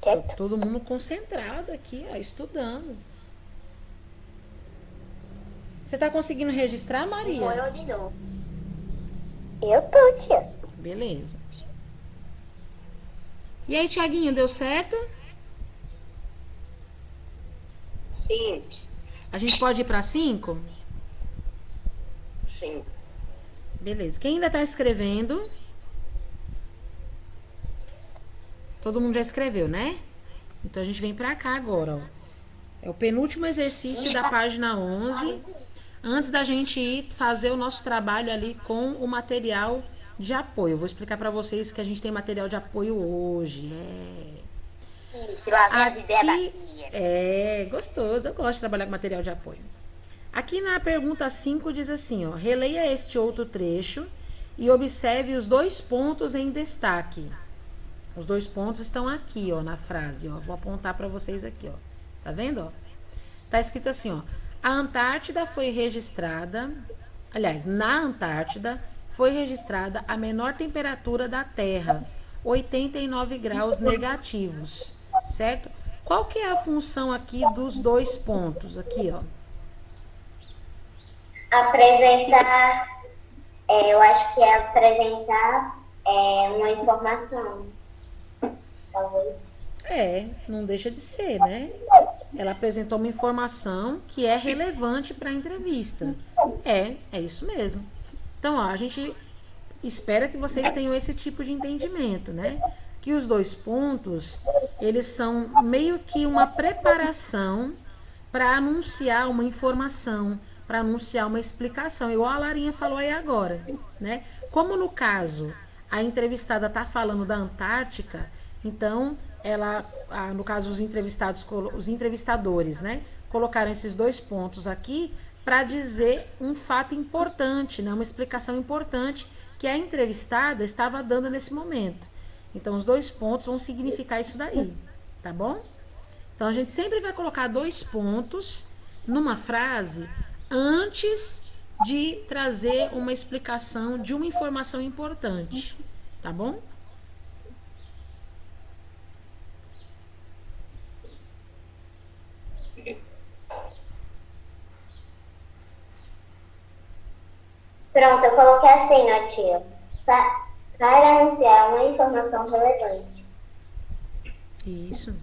quieto? todo mundo concentrado aqui, ó, estudando. Você tá conseguindo registrar, Foi Maria? eu de novo. Eu tô, tia. Beleza. E aí, Tiaguinho, deu certo? Sim. A gente pode ir para 5? Sim. Beleza. Quem ainda tá escrevendo? Todo mundo já escreveu, né? Então a gente vem pra cá agora, ó. É o penúltimo exercício da página 11. antes da gente ir fazer o nosso trabalho ali com o material de apoio. Eu vou explicar para vocês que a gente tem material de apoio hoje. Isso, lá vem as ideias Aqui daqui. é gostoso, eu gosto de trabalhar com material de apoio. Aqui na pergunta 5 diz assim, ó, releia este outro trecho e observe os 2 pontos em destaque. Os 2 pontos estão aqui, ó, na frase, ó. Vou apontar para vocês aqui, ó. Tá vendo, ó? Tá escrito assim, ó. A Antártida foi registrada, aliás, na Antártida foi registrada a menor temperatura da Terra, 89 graus negativos, certo? Qual que é a função aqui dos 2 pontos aqui, ó? Apresentar, eu acho que é apresentar uma informação. Talvez. Não deixa de ser, né? Ela apresentou uma informação que é relevante para a entrevista. É isso mesmo. Então, ó, a gente espera que vocês tenham esse tipo de entendimento, né? Que os 2 pontos, eles são meio que uma preparação para anunciar uma informação, para anunciar uma explicação, igual a Larinha falou aí agora, né? Como no caso, a entrevistada está falando da Antártica, então ela, no caso os entrevistadores, né, colocaram esses 2 pontos aqui para dizer um fato importante, né, uma explicação importante que a entrevistada estava dando nesse momento. Então os 2 pontos vão significar isso daí, tá bom? Então a gente sempre vai colocar 2 pontos numa frase antes de trazer uma explicação de uma informação importante, tá bom? Pronto, eu coloquei assim, né, tia? Para anunciar uma informação relevante. Isso.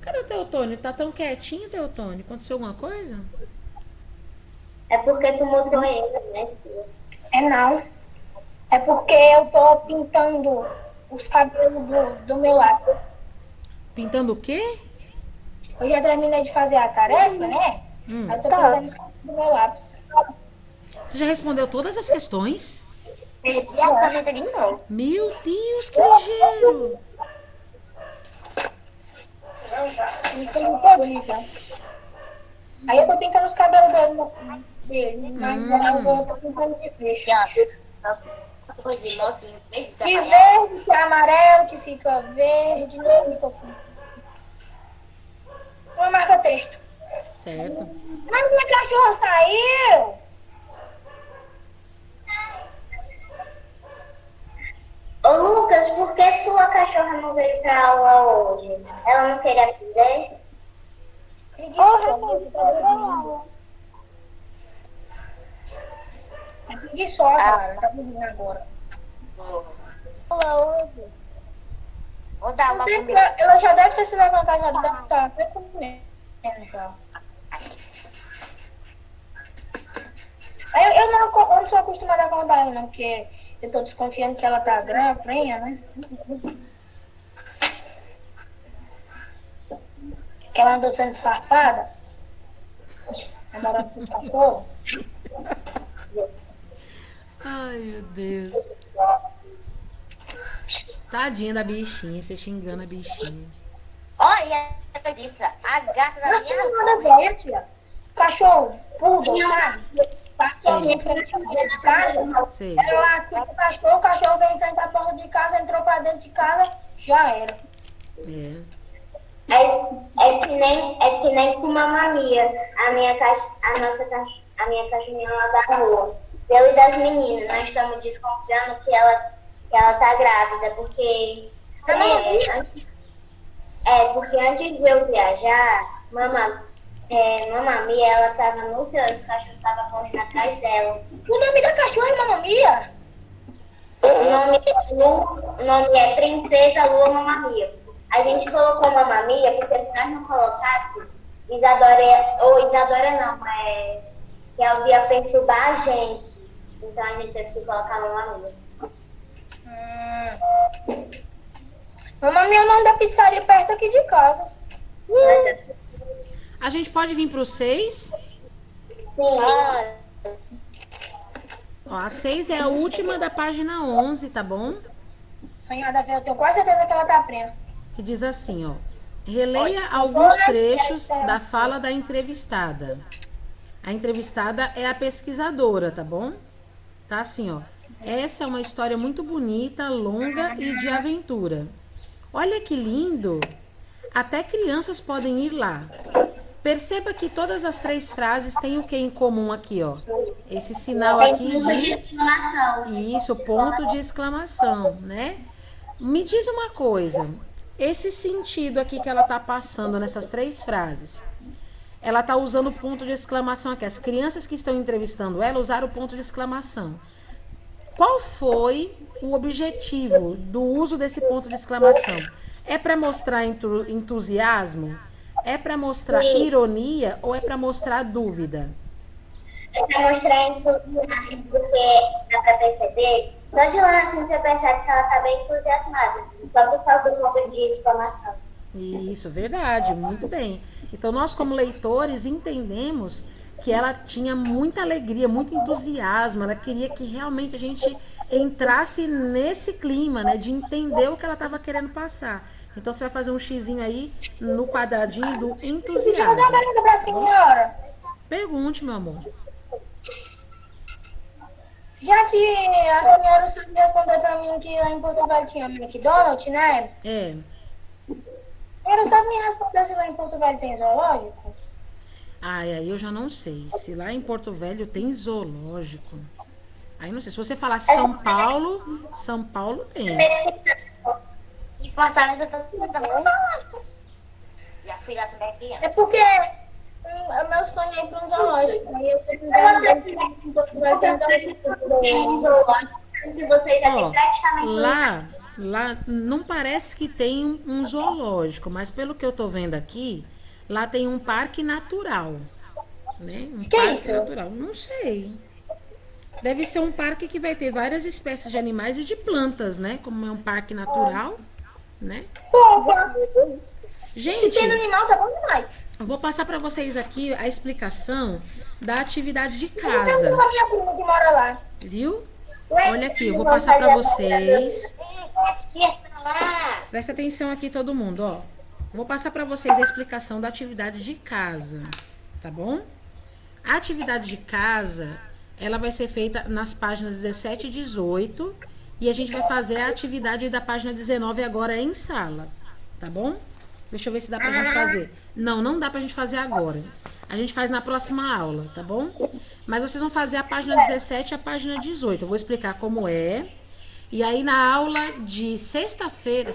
Cadê o Teotônio? Tá tão quietinho, Teotônio? Aconteceu alguma coisa? É porque tu mudou ele, né, tia? Não. É porque eu tô pintando os cabelos do meu lápis. Pintando o quê? Eu já terminei de fazer a tarefa, né? Aí eu tô pintando os cabelos do meu lápis. Você já respondeu todas as questões? Perdi a caneta de novo. Meu Deus, que ligeiro! Aí eu tô pintando os cabelos dele, mas eu tô pintando de verde. Coisa de motinho, desde De verde, que é amarelo, que fica verde, não fica frio. Uma marca texto. Certo. Mas minha cachorra saiu! Ô, Lucas, por que sua cachorra não veio pra aula hoje? Ela não queria aprender? É preguiçosa, cara. Tá dormindo agora. Vou dar uma comida. Ela já deve ter se levantado, já deve estar até comendo já. Eu não sou acostumada a acordar ela, não, porque eu tô desconfiando que ela tá prenha, né? Que ela andou sendo safada, namorando com os cachorros. Ai, meu Deus. Tadinha da bichinha, você xingando a bichinha. Olha, eu disse, a gata da Mas minha tem uma velha, tia. Cachorro, poodle, sabe? Passou aqui Sei. em frente à porta de casa. Sei. Ela lá com o cachorro veio em frente à porta de casa, entrou pra dentro de casa, já era. É que nem com mamamia. A minha cachorrinha lá da rua. Eu e das meninas, nós estamos desconfiando que ela tá grávida, porque porque antes de eu viajar, mamamia, ela tava no céu, os cachorros estavam correndo atrás dela. O nome da cachorra é Mamamia? O nome é Princesa Lua Mamamia. A gente colocou Mamamia porque se nós não colocasse, Isadora não, que ela ia perturbar a gente. Então a gente teve que colocar uma música. Mamãe, o nome da pizzaria perto aqui de casa. A gente pode vir pro 6? Sim. Ó, a 6 é a última da página 11, tá bom? Sonhada, velho, eu tenho quase certeza que ela tá presa. Que diz assim, ó. Releia alguns trechos da fala da entrevistada. A entrevistada é a pesquisadora, tá bom? Tá assim, ó. Essa é uma história muito bonita, longa e de aventura. Olha que lindo! Até crianças podem ir lá. Perceba que todas as 3 frases têm o que em comum aqui, ó. Esse sinal aqui Ponto de de... exclamação. Isso, ponto de exclamação, né? Me diz uma coisa. Esse sentido aqui que ela tá passando nessas 3 frases, ela tá usando o ponto de exclamação aqui. As crianças que estão entrevistando ela usaram o ponto de exclamação. Qual foi o objetivo do uso desse ponto de exclamação? É para mostrar entusiasmo? É para mostrar ironia ou é para mostrar dúvida? É para mostrar entusiasmo, porque dá para perceber. Só de lá assim você percebe que ela tá bem entusiasmada. Só por causa do ponto de exclamação. Isso, verdade, muito bem. Então, nós como leitores entendemos que ela tinha muita alegria, muito entusiasmo, ela queria que realmente a gente entrasse nesse clima, né, de entender o que ela estava querendo passar. Então, você vai fazer um xizinho aí no quadradinho do Deixa eu fazer uma entusiasmo. pergunta pra senhora. Pergunte, meu amor. Já que a senhora sabe responder pra mim que lá em Porto Velho tinha McDonald's, né? É. A senhora sabe me responder se lá em Porto Velho tem zoológico? Ai, aí eu já não sei. Se lá em Porto Velho tem zoológico. Aí não sei. Se você falar São Paulo tem. De Fortaleza também. Já fui lá também criança. É porque o meu sonho é ir pra um zoológico. Aí eu tô Que vocês já Ó, têm praticamente. lá não parece que tem um zoológico, mas pelo que eu tô vendo aqui, lá tem um parque natural, né? Um Que é parque isso? natural. Não sei. Deve ser um parque que vai ter várias espécies de animais e de plantas, né? Como é um parque natural, né? Porra! Se Gente, tem animal, tá bom demais. eu vou passar para vocês aqui a explicação da atividade de Pergunta casa, pra minha prima que mora lá. viu? Olha aqui, eu vou passar para vocês. Lá. Presta atenção aqui todo mundo, ó. Vou passar para vocês a explicação da atividade de casa, tá bom? A atividade de casa, ela vai ser feita nas páginas 17 e 18 e a gente vai fazer a atividade da página 19 agora em sala, tá bom? Deixa eu ver se dá pra gente fazer. Não dá pra gente fazer agora. A gente faz na próxima aula, tá bom? Mas vocês vão fazer a página 17 e a página 18. Eu vou explicar como é. E aí na aula de segunda-feira,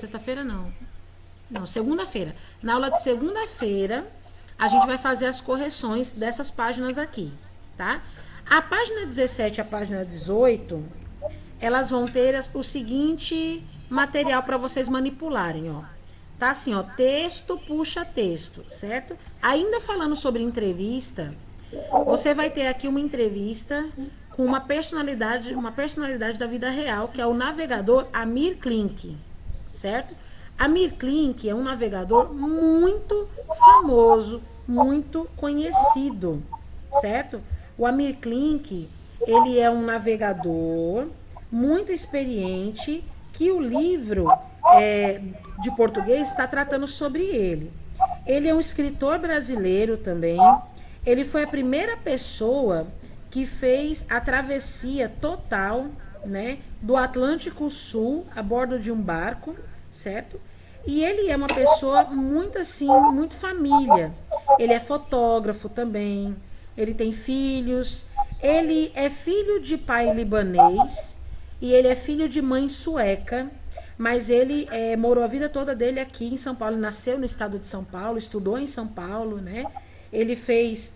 na aula de segunda-feira, a gente vai fazer as correções dessas páginas aqui, tá? A página 17 e a página 18, elas vão ter o seguinte material para vocês manipularem, ó. Tá assim, ó, texto puxa texto, certo? Ainda falando sobre entrevista, você vai ter aqui uma entrevista com uma personalidade da vida real, que é o navegador Amir Klink, certo? Amir Klink é um navegador muito famoso, muito conhecido, certo? O Amir Klink, ele é um navegador muito experiente, que o livro de português está tratando sobre ele. Ele é um escritor brasileiro também. Ele foi a primeira pessoa que fez a travessia total, né, do Atlântico Sul a bordo de um barco, certo? E ele é uma pessoa muito assim, muito família. Ele é fotógrafo também. Ele tem filhos. Ele é filho de pai libanês e ele é filho de mãe sueca. Mas ele morou a vida toda dele aqui em São Paulo. Ele nasceu no estado de São Paulo, estudou em São Paulo, né? Ele fez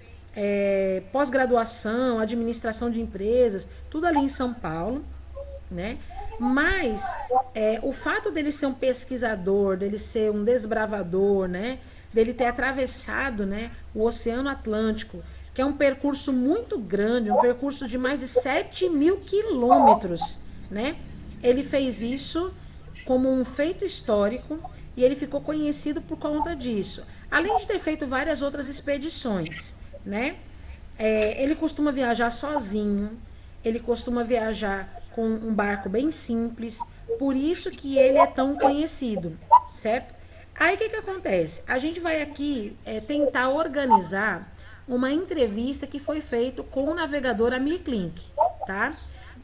pós-graduação, administração de empresas, tudo ali em São Paulo, né? Mas o fato dele ser um pesquisador, dele ser um desbravador, né? Dele ter atravessado, né, o Oceano Atlântico que é um percurso muito grande, um percurso de mais de 7.000 quilômetros, né? Ele fez isso como um feito histórico e ele ficou conhecido por conta disso. Além de ter feito várias outras expedições, né? Ele costuma viajar sozinho, ele costuma viajar com um barco bem simples, por isso que ele é tão conhecido, certo? Aí o que acontece? A gente vai aqui tentar organizar uma entrevista que foi feita com o navegador Amir Klink, tá?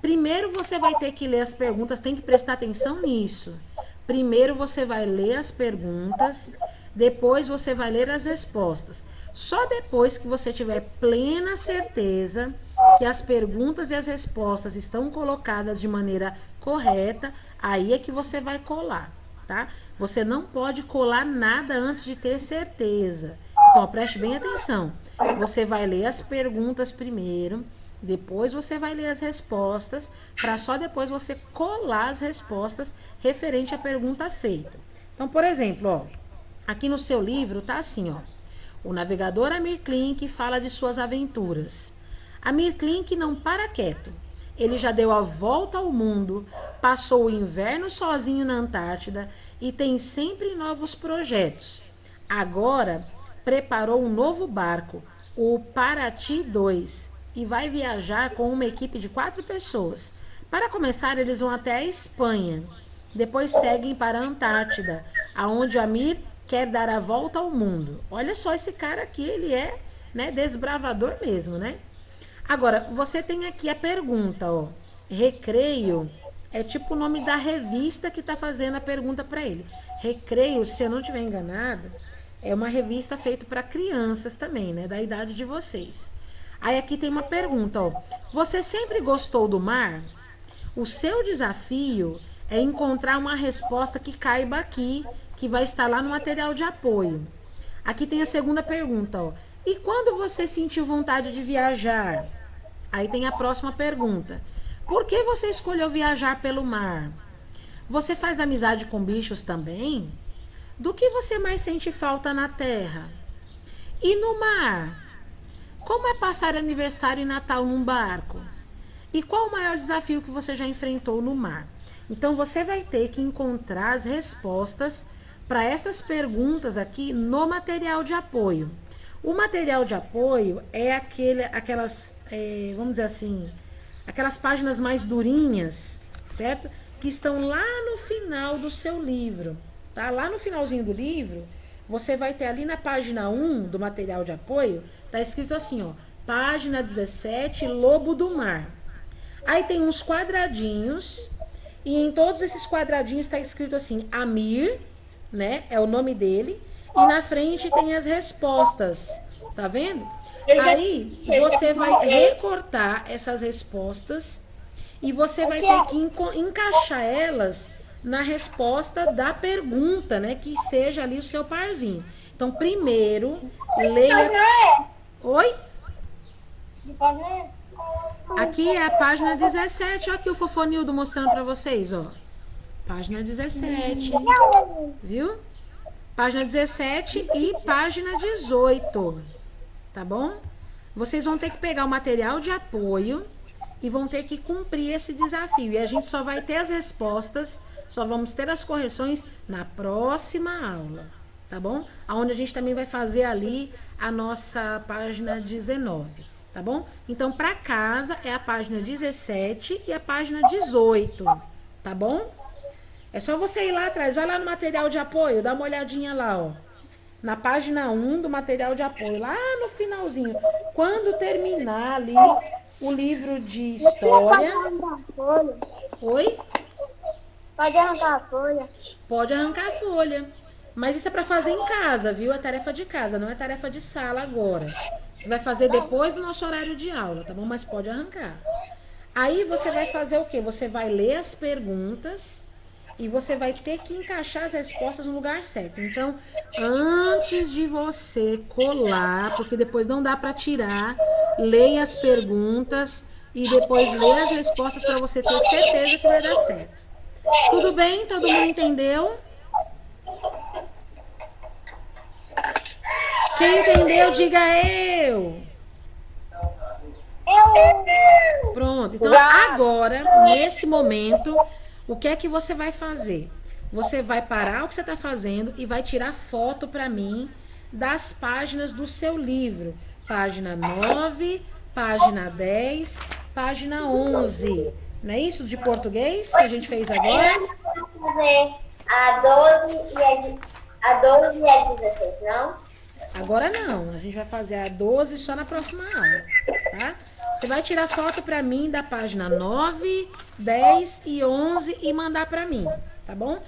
Primeiro você vai ter que ler as perguntas, tem que prestar atenção nisso. Primeiro você vai ler as perguntas, depois você vai ler as respostas. Só depois que você tiver plena certeza que as perguntas e as respostas estão colocadas de maneira correta, aí é que você vai colar, tá? Você não pode colar nada antes de ter certeza. Então, preste bem atenção. Você vai ler as perguntas primeiro, depois você vai ler as respostas, para só depois você colar as respostas referente à pergunta feita. Então, por exemplo, ó, aqui no seu livro tá assim, ó. O navegador Amir Klink fala de suas aventuras. Amir Klink não para quieto. Ele já deu a volta ao mundo, passou o inverno sozinho na Antártida e tem sempre novos projetos. Agora, preparou um novo barco, o Paraty 2, e vai viajar com uma equipe de 4 pessoas. Para começar, eles vão até a Espanha. Depois seguem para a Antártida, aonde Amir quer dar a volta ao mundo. Olha só esse cara aqui, ele é, né, desbravador mesmo, né? Agora, você tem aqui a pergunta, ó. Recreio é tipo o nome da revista que está fazendo a pergunta para ele. Recreio, se eu não estiver enganado, é uma revista feita para crianças também, né? Da idade de vocês. Aí aqui tem uma pergunta, ó. Você sempre gostou do mar? O seu desafio é encontrar uma resposta que caiba aqui, que vai estar lá no material de apoio. Aqui tem a segunda pergunta, ó. E quando você sentiu vontade de viajar? Aí tem a próxima pergunta. Por que você escolheu viajar pelo mar? Você faz amizade com bichos também? Do que você mais sente falta na terra? E no mar? Como é passar aniversário e Natal num barco? E qual o maior desafio que você já enfrentou no mar? Então você vai ter que encontrar as respostas para essas perguntas aqui no material de apoio. O material de apoio é aquelas, vamos dizer assim, aquelas páginas mais durinhas, certo? Que estão lá no final do seu livro, tá? Lá no finalzinho do livro, você vai ter ali na página 1 do material de apoio, tá escrito assim, ó, página 17, Lobo do Mar. Aí tem uns quadradinhos, e em todos esses quadradinhos está escrito assim, Amir, né? É o nome dele. E na frente tem as respostas, tá vendo? Aí você vai recortar essas respostas e você vai ter que encaixar elas na resposta da pergunta, né? Que seja ali o seu parzinho. Então, primeiro, leia... Oi? Aqui é a página 17. Olha aqui o Fofonildo mostrando pra vocês, ó. Página 17. Viu? Página 17 e página 18. Tá bom? Vocês vão ter que pegar o material de apoio e vão ter que cumprir esse desafio. E a gente só vai ter as respostas, só vamos ter as correções na próxima aula. Tá bom? Onde a gente também vai fazer ali a nossa página 19. Tá bom? Então, para casa é a página 17 e a página 18. Tá bom? É só você ir lá atrás, vai lá no material de apoio, dá uma olhadinha lá, ó. Na página 1 do material de apoio, lá no finalzinho. Quando terminar ali o livro de história... Oi? Pode arrancar a folha. Pode arrancar a folha. Mas isso é para fazer em casa, viu? É tarefa de casa, não é tarefa de sala agora. Você vai fazer depois do nosso horário de aula, tá bom? Mas pode arrancar. Aí você vai fazer o quê? Você vai ler as perguntas... E você vai ter que encaixar as respostas no lugar certo. Então, antes de você colar, porque depois não dá para tirar, leia as perguntas e depois leia as respostas para você ter certeza que vai dar certo. Tudo bem? Todo mundo entendeu? Quem entendeu, diga eu. Pronto. Então, agora, nesse momento, o que é que você vai fazer? Você vai parar o que você está fazendo e vai tirar foto para mim das páginas do seu livro. Página 9, página 10, página 11. Não é isso de português que a gente fez agora? Eu não vou fazer a 12 e a 16, não? Agora não. A gente vai fazer a 12 só na próxima aula, tá? Você vai tirar foto para mim da página 9, 10 e 11 e mandar para mim, tá bom?